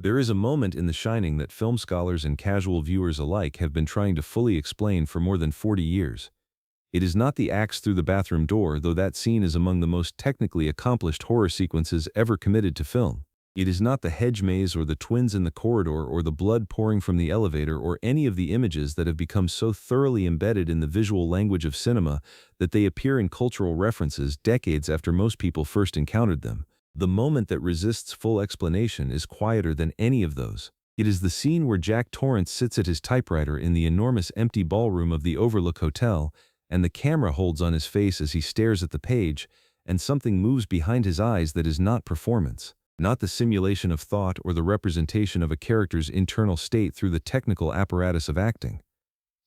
There is a moment in The Shining that film scholars and casual viewers alike have been trying to fully explain for more than 40 years. It is not the axe through the bathroom door, though that scene is among the most technically accomplished horror sequences ever committed to film. It is not the hedge maze or the twins in the corridor or the blood pouring from the elevator or any of the images that have become so thoroughly embedded in the visual language of cinema that they appear in cultural references decades after most people first encountered them. The moment that resists full explanation is quieter than any of those. It is the scene where Jack Torrance sits at his typewriter in the enormous empty ballroom of the Overlook Hotel, and the camera holds on his face as he stares at the page, and something moves behind his eyes that is not performance, not the simulation of thought or the representation of a character's internal state through the technical apparatus of acting.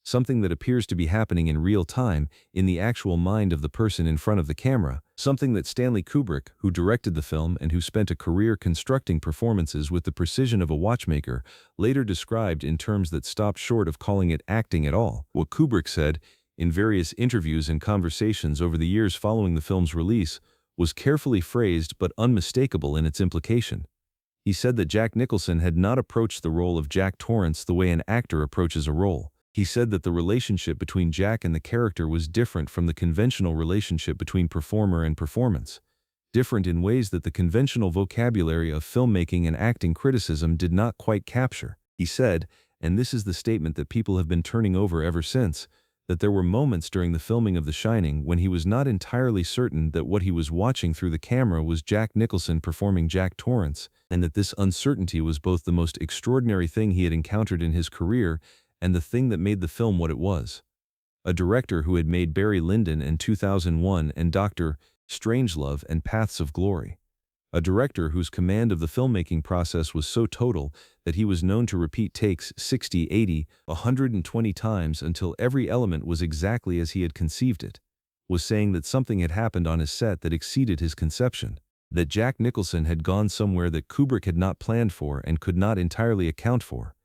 Something that appears to be happening in real time, in the actual mind of the person in front of the camera, something that Stanley Kubrick, who directed the film and who spent a career constructing performances with the precision of a watchmaker, later described in terms that stopped short of calling it acting at all. What Kubrick said, in various interviews and conversations over the years following the film's release, was carefully phrased but unmistakable in its implication. He said that Jack Nicholson had not approached the role of Jack Torrance the way an actor approaches a role. He said that the relationship between Jack and the character was different from the conventional relationship between performer and performance, different in ways that the conventional vocabulary of filmmaking and acting criticism did not quite capture. He said, and this is the statement that people have been turning over ever since, that there were moments during the filming of The Shining when he was not entirely certain that what he was watching through the camera was Jack Nicholson performing Jack Torrance, and that this uncertainty was both the most extraordinary thing he had encountered in his career and the thing that made the film what it was. A director who had made Barry Lyndon and 2001 and Dr. Strangelove and Paths of Glory. A director whose command of the filmmaking process was so total that he was known to repeat takes 60, 80, 120 times until every element was exactly as he had conceived it, was saying that something had happened on his set that exceeded his conception, that Jack Nicholson had gone somewhere that Kubrick had not planned for and could not entirely account for,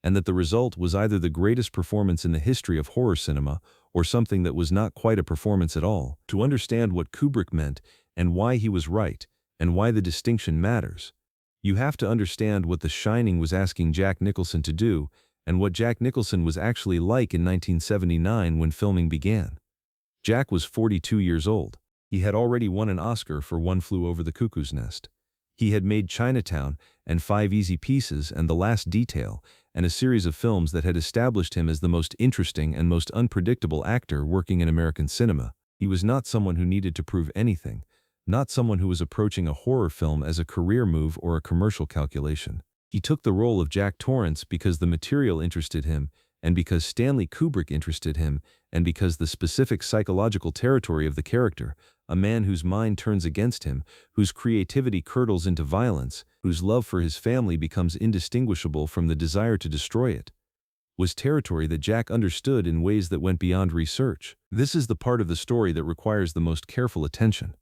and that the result was either the greatest performance in the history of horror cinema or something that was not quite a performance at all. To understand what Kubrick meant and why he was right, and why the distinction matters, you have to understand what The Shining was asking Jack Nicholson to do and what Jack Nicholson was actually like in 1979 when filming began. Jack was 42 years old. He had already won an Oscar for One Flew Over the Cuckoo's Nest. He had made Chinatown and Five Easy Pieces and The Last Detail, and a series of films that had established him as the most interesting and most unpredictable actor working in American cinema. He was not someone who needed to prove anything, not someone who was approaching a horror film as a career move or a commercial calculation. He took the role of Jack Torrance because the material interested him, and because Stanley Kubrick interested him, and because the specific psychological territory of the character, a man whose mind turns against him, whose creativity curdles into violence, whose love for his family becomes indistinguishable from the desire to destroy it, was territory that Jack understood in ways that went beyond research. This is the part of the story that requires the most careful attention.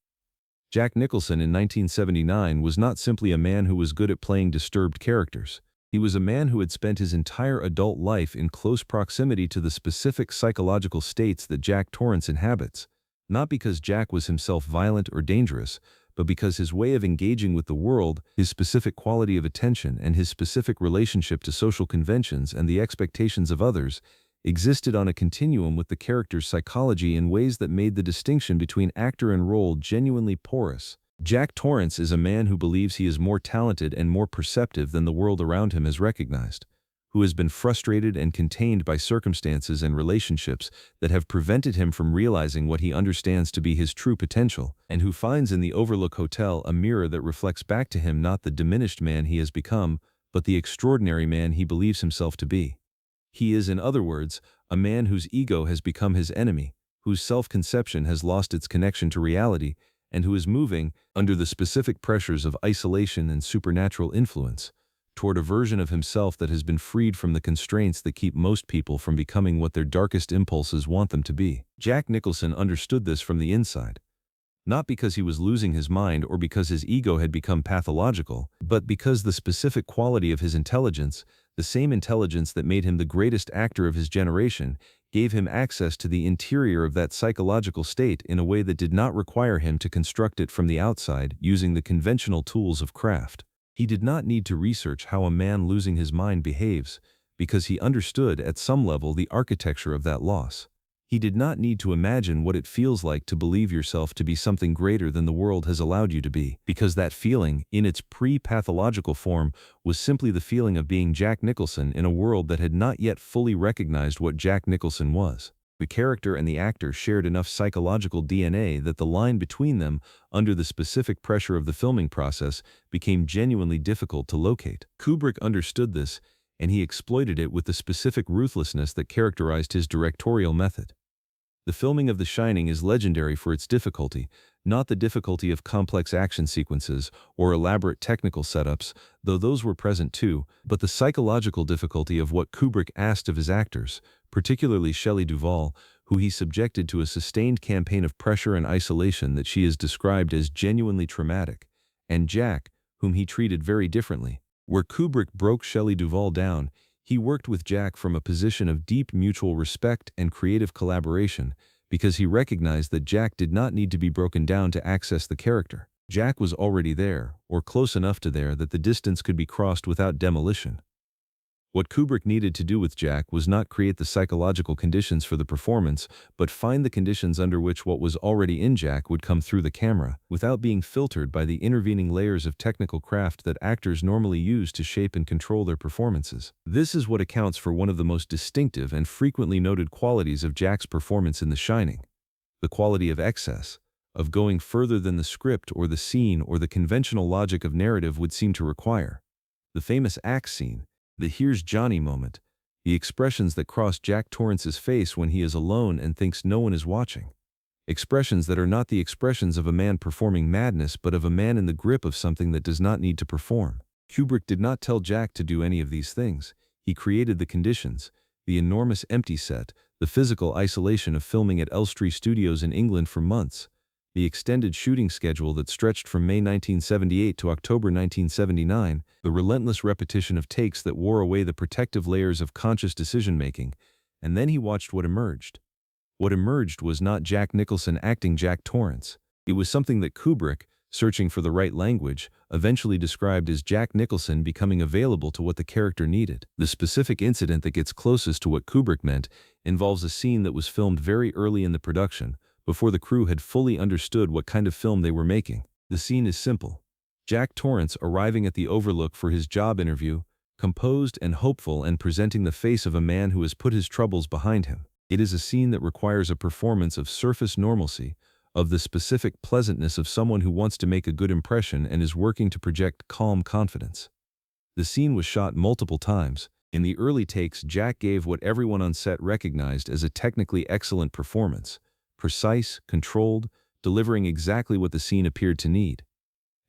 Jack Nicholson in 1979 was not simply a man who was good at playing disturbed characters. He was a man who had spent his entire adult life in close proximity to the specific psychological states that Jack Torrance inhabits, not because Jack was himself violent or dangerous, but because his way of engaging with the world, his specific quality of attention, and his specific relationship to social conventions and the expectations of others existed on a continuum with the character's psychology in ways that made the distinction between actor and role genuinely porous. Jack Torrance is a man who believes he is more talented and more perceptive than the world around him has recognized, who has been frustrated and contained by circumstances and relationships that have prevented him from realizing what he understands to be his true potential, and who finds in the Overlook Hotel a mirror that reflects back to him not the diminished man he has become, but the extraordinary man he believes himself to be. He is, in other words, a man whose ego has become his enemy, whose self-conception has lost its connection to reality, and who is moving, under the specific pressures of isolation and supernatural influence, toward a version of himself that has been freed from the constraints that keep most people from becoming what their darkest impulses want them to be. Jack Nicholson understood this from the inside, not because he was losing his mind or because his ego had become pathological, but because the specific quality of his intelligence, the same intelligence that made him the greatest actor of his generation, gave him access to the interior of that psychological state in a way that did not require him to construct it from the outside using the conventional tools of craft. He did not need to research how a man losing his mind behaves, because he understood at some level the architecture of that loss. He did not need to imagine what it feels like to believe yourself to be something greater than the world has allowed you to be, because that feeling, in its pre-pathological form, was simply the feeling of being Jack Nicholson in a world that had not yet fully recognized what Jack Nicholson was. The character and the actor shared enough psychological DNA that the line between them, under the specific pressure of the filming process, became genuinely difficult to locate. Kubrick understood this, and he exploited it with the specific ruthlessness that characterized his directorial method. The filming of The Shining is legendary for its difficulty, not the difficulty of complex action sequences or elaborate technical setups, though those were present too, but the psychological difficulty of what Kubrick asked of his actors, particularly Shelley Duvall, who he subjected to a sustained campaign of pressure and isolation that she has described as genuinely traumatic, and Jack, whom he treated very differently. Where Kubrick broke Shelley Duvall down, he worked with Jack from a position of deep mutual respect and creative collaboration, because he recognized that Jack did not need to be broken down to access the character. Jack was already there, or close enough to there that the distance could be crossed without demolition. What Kubrick needed to do with Jack was not create the psychological conditions for the performance, but find the conditions under which what was already in Jack would come through the camera, without being filtered by the intervening layers of technical craft that actors normally use to shape and control their performances. This is what accounts for one of the most distinctive and frequently noted qualities of Jack's performance in The Shining: the quality of excess, of going further than the script or the scene or the conventional logic of narrative would seem to require. The famous axe scene, the "here's Johnny" moment, the expressions that cross Jack Torrance's face when he is alone and thinks no one is watching. Expressions that are not the expressions of a man performing madness but of a man in the grip of something that does not need to perform. Kubrick did not tell Jack to do any of these things. He created the conditions, the enormous empty set, the physical isolation of filming at Elstree Studios in England for months, the extended shooting schedule that stretched from May 1978 to October 1979, the relentless repetition of takes that wore away the protective layers of conscious decision-making, and then he watched what emerged. What emerged was not Jack Nicholson acting Jack Torrance. It was something that Kubrick, searching for the right language, eventually described as Jack Nicholson becoming available to what the character needed. The specific incident that gets closest to what Kubrick meant involves a scene that was filmed very early in the production, before the crew had fully understood what kind of film they were making. The scene is simple. Jack Torrance arriving at the Overlook for his job interview, composed and hopeful and presenting the face of a man who has put his troubles behind him. It is a scene that requires a performance of surface normalcy, of the specific pleasantness of someone who wants to make a good impression and is working to project calm confidence. The scene was shot multiple times. In the early takes, Jack gave what everyone on set recognized as a technically excellent performance. Precise, controlled, delivering exactly what the scene appeared to need.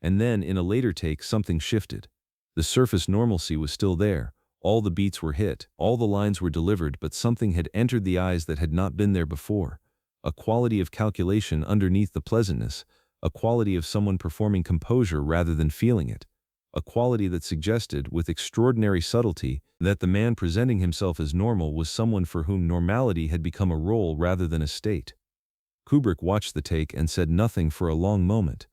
And then, in a later take, something shifted. The surface normalcy was still there, all the beats were hit, all the lines were delivered, but something had entered the eyes that had not been there before. A quality of calculation underneath the pleasantness, a quality of someone performing composure rather than feeling it, a quality that suggested, with extraordinary subtlety, that the man presenting himself as normal was someone for whom normality had become a role rather than a state. Kubrick watched the take and said nothing for a long moment.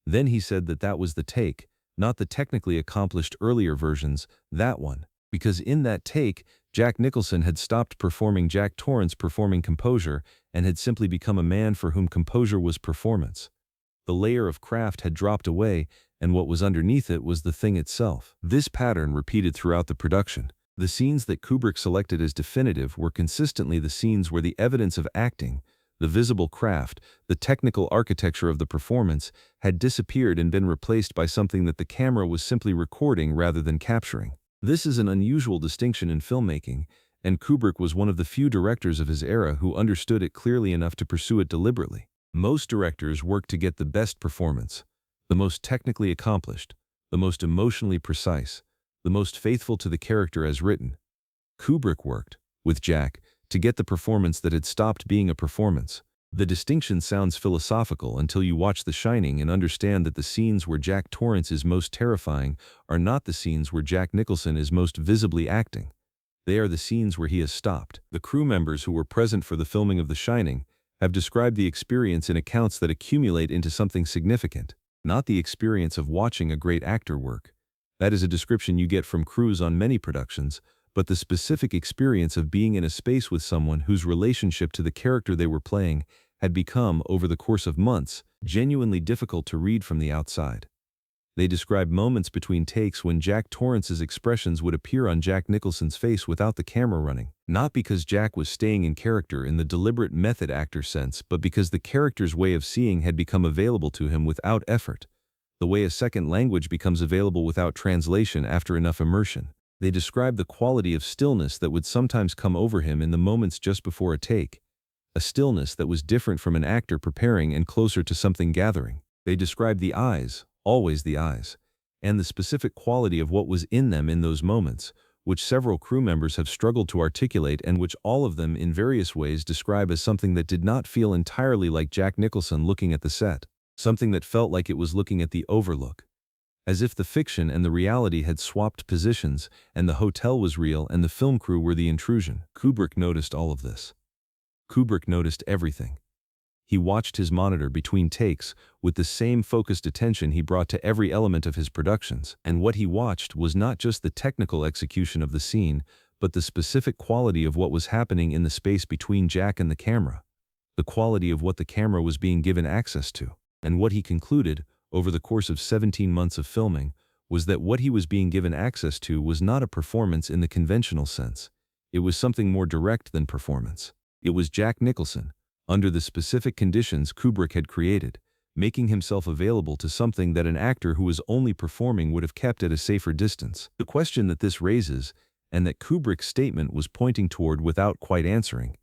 Then he said that that was the take, not the technically accomplished earlier versions, that one. Because in that take, Jack Nicholson had stopped performing Jack Torrance performing composure and had simply become a man for whom composure was performance. The layer of craft had dropped away, and what was underneath it was the thing itself. This pattern repeated throughout the production. The scenes that Kubrick selected as definitive were consistently the scenes where the evidence of acting, the visible craft, the technical architecture of the performance, had disappeared and been replaced by something that the camera was simply recording rather than capturing. This is an unusual distinction in filmmaking, and Kubrick was one of the few directors of his era who understood it clearly enough to pursue it deliberately. Most directors work to get the best performance, the most technically accomplished, the most emotionally precise, the most faithful to the character as written. Kubrick worked, with Jack, to get the performance that had stopped being a performance. The distinction sounds philosophical until you watch The Shining and understand that the scenes where Jack Torrance is most terrifying are not the scenes where Jack Nicholson is most visibly acting. They are the scenes where he has stopped. The crew members who were present for the filming of The Shining have described the experience in accounts that accumulate into something significant, not the experience of watching a great actor work, That is a description you get from crews on many productions, but the specific experience of being in a space with someone whose relationship to the character they were playing had become, over the course of months, genuinely difficult to read from the outside. They describe moments between takes when Jack Torrance's expressions would appear on Jack Nicholson's face without the camera running, not because Jack was staying in character in the deliberate method actor sense, but because the character's way of seeing had become available to him without effort, the way a second language becomes available without translation after enough immersion. They describe the quality of stillness that would sometimes come over him in the moments just before a take, a stillness that was different from an actor preparing and closer to something gathering. They describe the eyes, always the eyes, and the specific quality of what was in them in those moments, which several crew members have struggled to articulate and which all of them in various ways describe as something that did not feel entirely like Jack Nicholson looking at the set, something that felt like it was looking at the overlook, as if the fiction and the reality had swapped positions and the hotel was real and the film crew were the intrusion. Kubrick noticed all of this. Kubrick noticed everything. He watched his monitor between takes with the same focused attention he brought to every element of his productions, and what he watched was not just the technical execution of the scene, but the specific quality of what was happening in the space between Jack and the camera, the quality of what the camera was being given access to. And what he concluded, over the course of 17 months of filming, was that what he was being given access to was not a performance in the conventional sense. It was something more direct than performance. It was Jack Nicholson, under the specific conditions Kubrick had created, making himself available to something that an actor who was only performing would have kept at a safer distance. The question that this raises, and that Kubrick's statement was pointing toward without quite answering,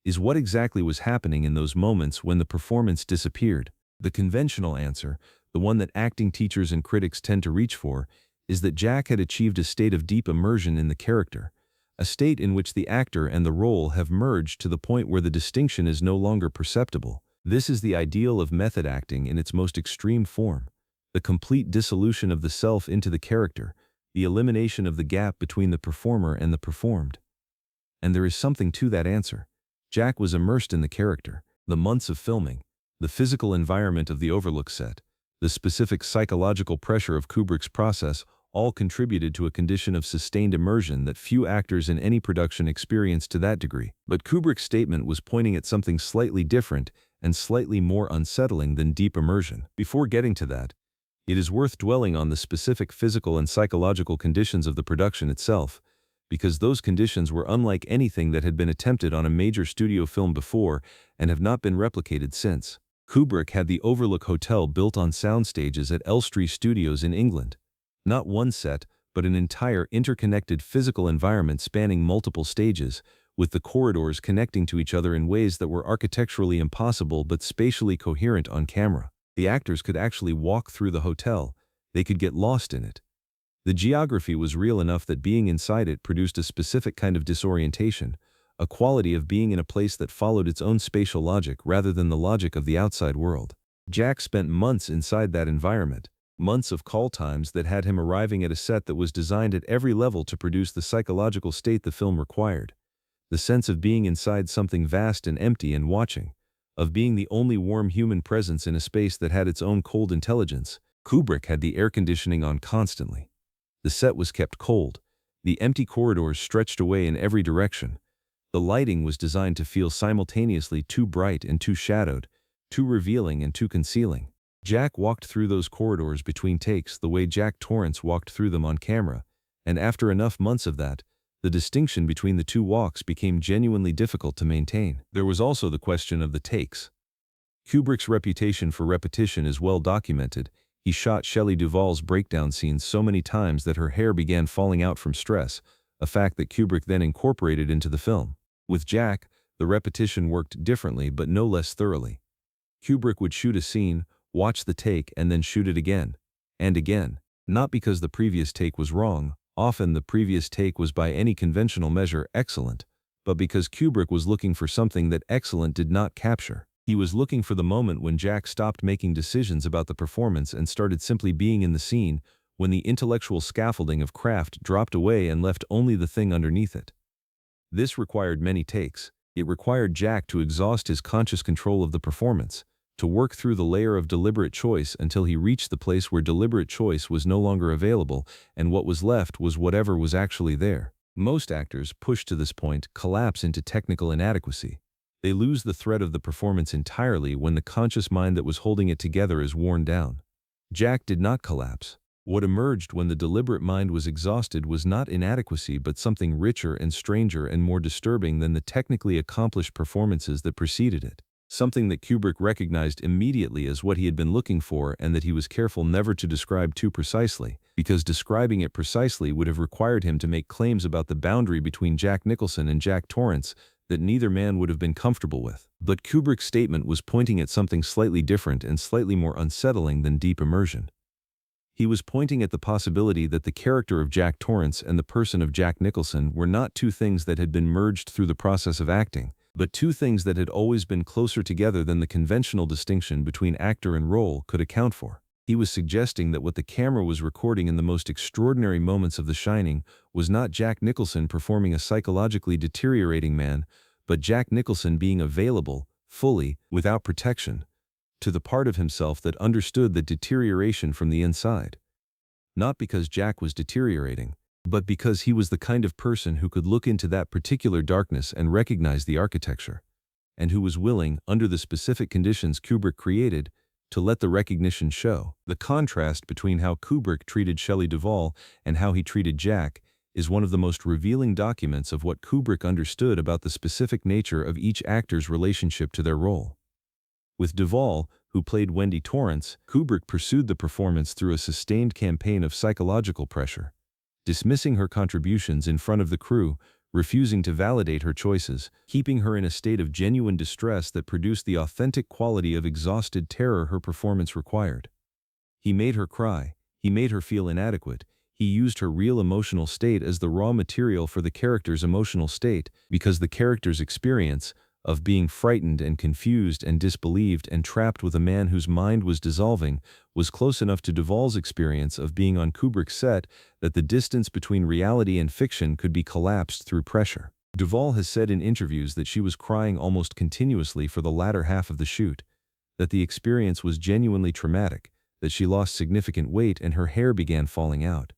is what exactly was happening in those moments when the performance disappeared. The conventional answer, the one that acting teachers and critics tend to reach for, is that Jack had achieved a state of deep immersion in the character, a state in which the actor and the role have merged to the point where the distinction is no longer perceptible. This is the ideal of method acting in its most extreme form, the complete dissolution of the self into the character, the elimination of the gap between the performer and the performed. And there is something to that answer. Jack was immersed in the character. The months of filming, the physical environment of the Overlook set, the specific psychological pressure of Kubrick's process all contributed to a condition of sustained immersion that few actors in any production experienced to that degree. But Kubrick's statement was pointing at something slightly different and slightly more unsettling than deep immersion. Before getting to that, it is worth dwelling on the specific physical and psychological conditions of the production itself, because those conditions were unlike anything that had been attempted on a major studio film before and have not been replicated since. Kubrick had the Overlook Hotel built on sound stages at Elstree Studios in England. Not one set, but an entire interconnected physical environment spanning multiple stages, with the corridors connecting to each other in ways that were architecturally impossible but spatially coherent on camera. The actors could actually walk through the hotel. They could get lost in it. The geography was real enough that being inside it produced a specific kind of disorientation, a quality of being in a place that followed its own spatial logic rather than the logic of the outside world. Jack spent months inside that environment, months of call times that had him arriving at a set that was designed at every level to produce the psychological state the film required. The sense of being inside something vast and empty and watching, of being the only warm human presence in a space that had its own cold intelligence. Kubrick had the air conditioning on constantly. The set was kept cold. The empty corridors stretched away in every direction. The lighting was designed to feel simultaneously too bright and too shadowed, too revealing and too concealing. Jack walked through those corridors between takes the way Jack Torrance walked through them on camera, and after enough months of that, the distinction between the two walks became genuinely difficult to maintain. There was also the question of the takes. Kubrick's reputation for repetition is well documented. He shot Shelley Duvall's breakdown scenes so many times that her hair began falling out from stress, a fact that Kubrick then incorporated into the film. With Jack, the repetition worked differently but no less thoroughly. Kubrick would shoot a scene, watch the take, and then shoot it again, and again. Not because the previous take was wrong, often the previous take was by any conventional measure excellent, but because Kubrick was looking for something that excellent did not capture. He was looking for the moment when Jack stopped making decisions about the performance and started simply being in the scene, when the intellectual scaffolding of craft dropped away and left only the thing underneath it. This required many takes. It required Jack to exhaust his conscious control of the performance, to work through the layer of deliberate choice until he reached the place where deliberate choice was no longer available and what was left was whatever was actually there. Most actors, pushed to this point, collapse into technical inadequacy. They lose the thread of the performance entirely when the conscious mind that was holding it together is worn down. Jack did not collapse. What emerged when the deliberate mind was exhausted was not inadequacy but something richer and stranger and more disturbing than the technically accomplished performances that preceded it. Something that Kubrick recognized immediately as what he had been looking for and that he was careful never to describe too precisely, because describing it precisely would have required him to make claims about the boundary between Jack Nicholson and Jack Torrance that neither man would have been comfortable with. But Kubrick's statement was pointing at something slightly different and slightly more unsettling than deep immersion. He was pointing at the possibility that the character of Jack Torrance and the person of Jack Nicholson were not two things that had been merged through the process of acting, but two things that had always been closer together than the conventional distinction between actor and role could account for. He was suggesting that what the camera was recording in the most extraordinary moments of The Shining was not Jack Nicholson performing a psychologically deteriorating man, but Jack Nicholson being available, fully, without protection, to the part of himself that understood the deterioration from the inside. Not because Jack was deteriorating, but because he was the kind of person who could look into that particular darkness and recognize the architecture, and who was willing, under the specific conditions Kubrick created, to let the recognition show. The contrast between how Kubrick treated Shelley Duvall and how he treated Jack is one of the most revealing documents of what Kubrick understood about the specific nature of each actor's relationship to their role. With Duvall, who played Wendy Torrance, Kubrick pursued the performance through a sustained campaign of psychological pressure, dismissing her contributions in front of the crew, refusing to validate her choices, keeping her in a state of genuine distress that produced the authentic quality of exhausted terror her performance required. He made her cry, he made her feel inadequate, he used her real emotional state as the raw material for the character's emotional state, because the character's experience of being frightened and confused and disbelieved and trapped with a man whose mind was dissolving was close enough to Duvall's experience of being on Kubrick's set that the distance between reality and fiction could be collapsed through pressure. Duvall has said in interviews that she was crying almost continuously for the latter half of the shoot, that the experience was genuinely traumatic, that she lost significant weight and her hair began falling out.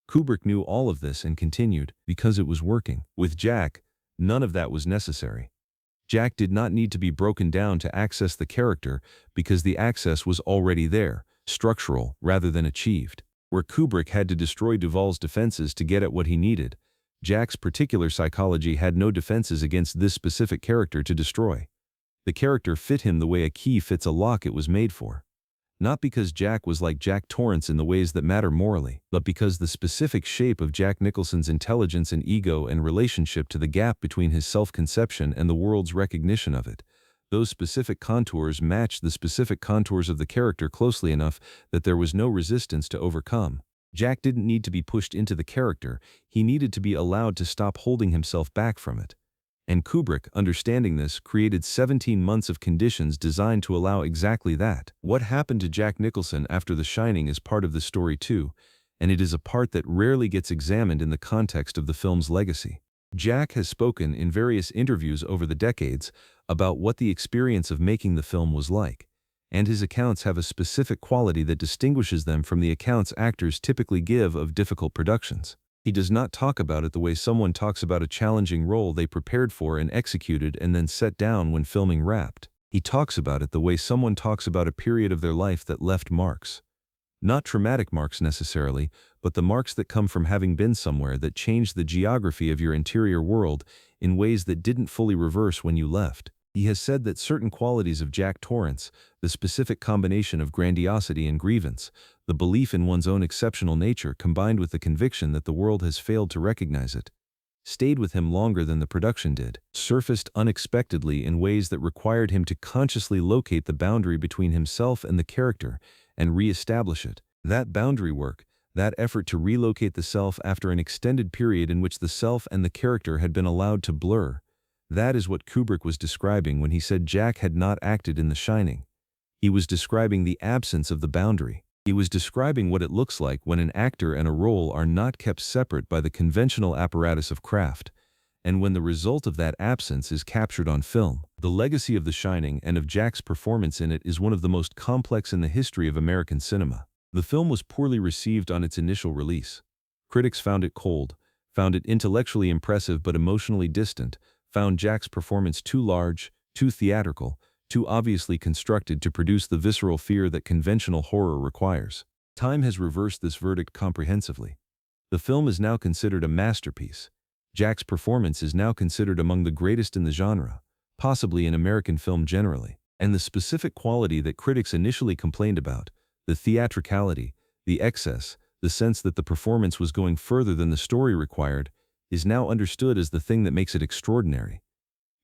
Kubrick knew all of this and continued, because it was working. With Jack, none of that was necessary. Jack did not need to be broken down to access the character because the access was already there, structural rather than achieved. Where Kubrick had to destroy Duvall's defenses to get at what he needed, Jack's particular psychology had no defenses against this specific character to destroy. The character fit him the way a key fits a lock it was made for. Not because Jack was like Jack Torrance in the ways that matter morally, but because the specific shape of Jack Nicholson's intelligence and ego and relationship to the gap between his self-conception and the world's recognition of it, those specific contours matched the specific contours of the character closely enough that there was no resistance to overcome. Jack didn't need to be pushed into the character, he needed to be allowed to stop holding himself back from it. And Kubrick, understanding this, created 17 months of conditions designed to allow exactly that. What happened to Jack Nicholson after The Shining is part of the story too, and it is a part that rarely gets examined in the context of the film's legacy. Jack has spoken in various interviews over the decades about what the experience of making the film was like, and his accounts have a specific quality that distinguishes them from the accounts actors typically give of difficult productions. He does not talk about it the way someone talks about a challenging role they prepared for and executed and then set down when filming wrapped. He talks about it the way someone talks about a period of their life that left marks. Not traumatic marks necessarily, but the marks that come from having been somewhere that changed the geography of your interior world in ways that didn't fully reverse when you left. He has said that certain qualities of Jack Torrance, the specific combination of grandiosity and grievance, the belief in one's own exceptional nature combined with the conviction that the world has failed to recognize it, stayed with him longer than the production did, surfaced unexpectedly in ways that required him to consciously locate the boundary between himself and the character and re-establish it. That boundary work, that effort to relocate the self after an extended period in which the self and the character had been allowed to blur, that is what Kubrick was describing when he said Jack had not acted in The Shining. He was describing the absence of the boundary. He was describing what it looks like when an actor and a role are not kept separate by the conventional apparatus of craft, and when the result of that absence is captured on film. The legacy of The Shining and of Jack's performance in it is one of the most complex in the history of American cinema. The film was poorly received on its initial release. Critics found it cold, found it intellectually impressive but emotionally distant, found Jack's performance too large, too theatrical, too obviously constructed to produce the visceral fear that conventional horror requires. Time has reversed this verdict comprehensively. The film is now considered a masterpiece. Jack's performance is now considered among the greatest in the genre, possibly in American film generally. And the specific quality that critics initially complained about, the theatricality, the excess, the sense that the performance was going further than the story required, is now understood as the thing that makes it extraordinary.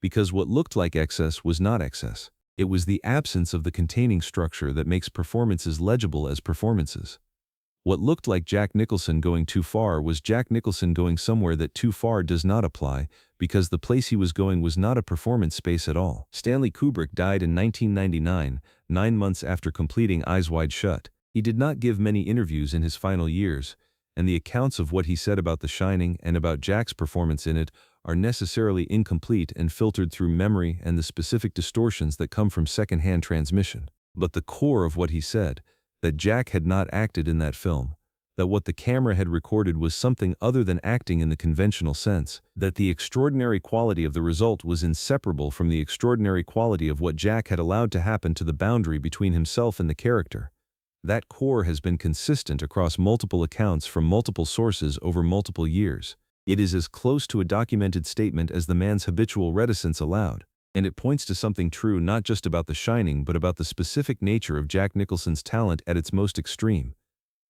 Because what looked like excess was not excess. It was the absence of the containing structure that makes performances legible as performances. What looked like Jack Nicholson going too far was Jack Nicholson going somewhere that too far does not apply, because the place he was going was not a performance space at all. Stanley Kubrick died in 1999, 9 months after completing Eyes Wide Shut. He did not give many interviews in his final years, and the accounts of what he said about The Shining and about Jack's performance in it are necessarily incomplete and filtered through memory and the specific distortions that come from second-hand transmission. But the core of what he said, that Jack had not acted in that film, that what the camera had recorded was something other than acting in the conventional sense, that the extraordinary quality of the result was inseparable from the extraordinary quality of what Jack had allowed to happen to the boundary between himself and the character. That core has been consistent across multiple accounts from multiple sources over multiple years. It is as close to a documented statement as the man's habitual reticence allowed, and it points to something true not just about The Shining but about the specific nature of Jack Nicholson's talent at its most extreme.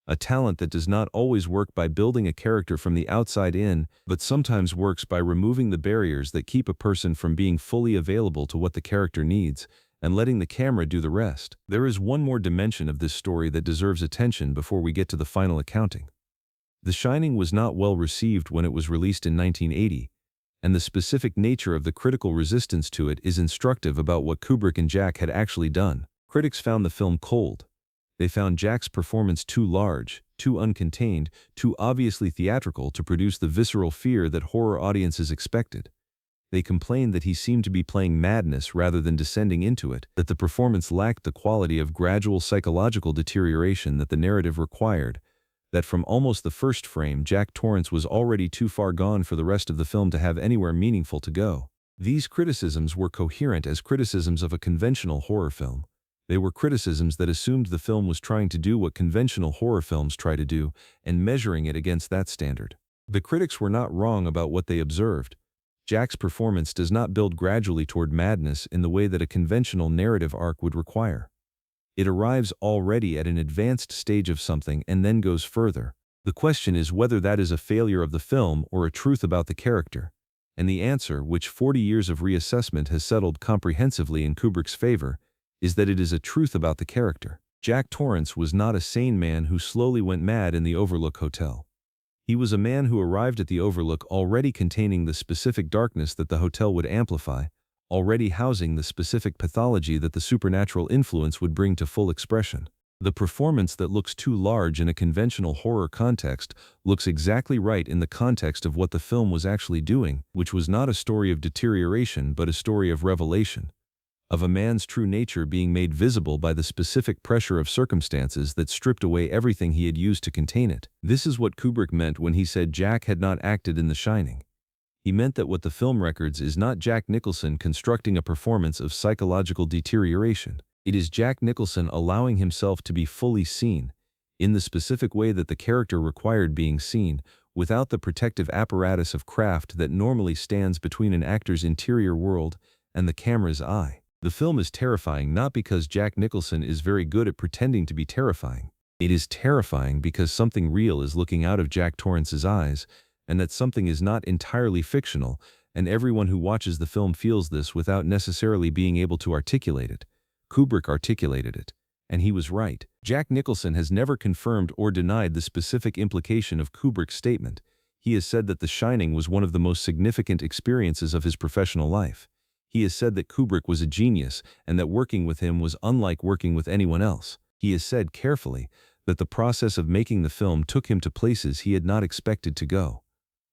A talent that does not always work by building a character from the outside in, but sometimes works by removing the barriers that keep a person from being fully available to what the character needs, and letting the camera do the rest. There is one more dimension of this story that deserves attention before we get to the final accounting. The Shining was not well received when it was released in 1980, and the specific nature of the critical resistance to it is instructive about what Kubrick and Jack had actually done. Critics found the film cold. They found Jack's performance too large, too uncontained, too obviously theatrical to produce the visceral fear that horror audiences expected. They complained that he seemed to be playing madness rather than descending into it, that the performance lacked the quality of gradual psychological deterioration that the narrative required, that from almost the first frame Jack Torrance was already too far gone for the rest of the film to have anywhere meaningful to go. These criticisms were coherent as criticisms of a conventional horror film. They were criticisms that assumed the film was trying to do what conventional horror films try to do, and measuring it against that standard. The critics were not wrong about what they observed. Jack's performance does not build gradually toward madness in the way that a conventional narrative arc would require. It arrives already at an advanced stage of something and then goes further. The question is whether that is a failure of the film or a truth about the character. And the answer, which 40 years of reassessment has settled comprehensively in Kubrick's favor, is that it is a truth about the character. Jack Torrance was not a sane man who slowly went mad in the Overlook Hotel. He was a man who arrived at the Overlook already containing the specific darkness that the hotel would amplify, already housing the specific pathology that the supernatural influence would bring to full expression. The performance that looks too large in a conventional horror context looks exactly right in the context of what the film was actually doing, which was not a story of deterioration but a story of revelation, of a man's true nature being made visible by the specific pressure of circumstances that stripped away everything he had used to contain it. This is what Kubrick meant when he said Jack had not acted in The Shining. He meant that what the film records is not Jack Nicholson constructing a performance of psychological deterioration. It is Jack Nicholson allowing himself to be fully seen, in the specific way that the character required being seen, without the protective apparatus of craft that normally stands between an actor's interior world and the camera's eye. The film is terrifying not because Jack Nicholson is very good at pretending to be terrifying. It is terrifying because something real is looking out of Jack Torrance's eyes, and that something is not entirely fictional, and everyone who watches the film feels this without necessarily being able to articulate it. Kubrick articulated it, and he was right. Jack Nicholson has never confirmed or denied the specific implication of Kubrick's statement. He has said that The Shining was one of the most significant experiences of his professional life. He has said that Kubrick was a genius and that working with him was unlike working with anyone else. He has said carefully that the process of making the film took him to places he had not expected to go.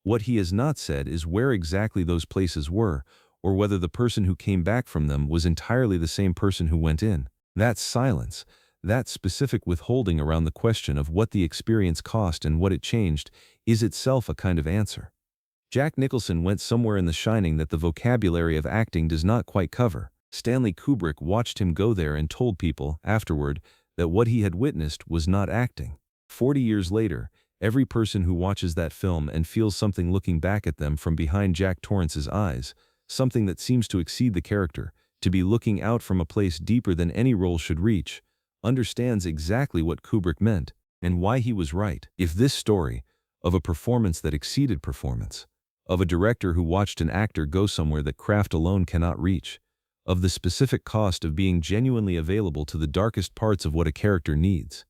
What he has not said is where exactly those places were, or whether the person who came back from them was entirely the same person who went in. That silence, that specific withholding around the question of what the experience cost and what it changed, is itself a kind of answer. Jack Nicholson went somewhere in The Shining that the vocabulary of acting does not quite cover. Stanley Kubrick watched him go there and told people, afterward, that what he had witnessed was not acting. 40 years later, every person who watches that film and feels something looking back at them from behind Jack Torrance's eyes, something that seems to exceed the character, to be looking out from a place deeper than any role should reach, understands exactly what Kubrick meant and why he was right. If this story, of a performance that exceeded performance, of a director who watched an actor go somewhere that craft alone cannot reach, of the specific cost of being genuinely available to the darkest parts of what a character needs,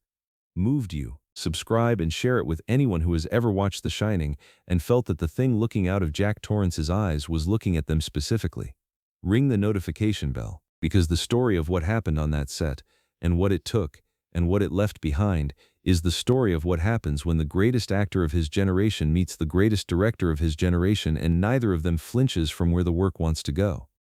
moved you, subscribe and share it with anyone who has ever watched The Shining and felt that the thing looking out of Jack Torrance's eyes was looking at them specifically. Ring the notification bell, because the story of what happened on that set, and what it took, and what it left behind, is the story of what happens when the greatest actor of his generation meets the greatest director of his generation and neither of them flinches from where the work wants to go.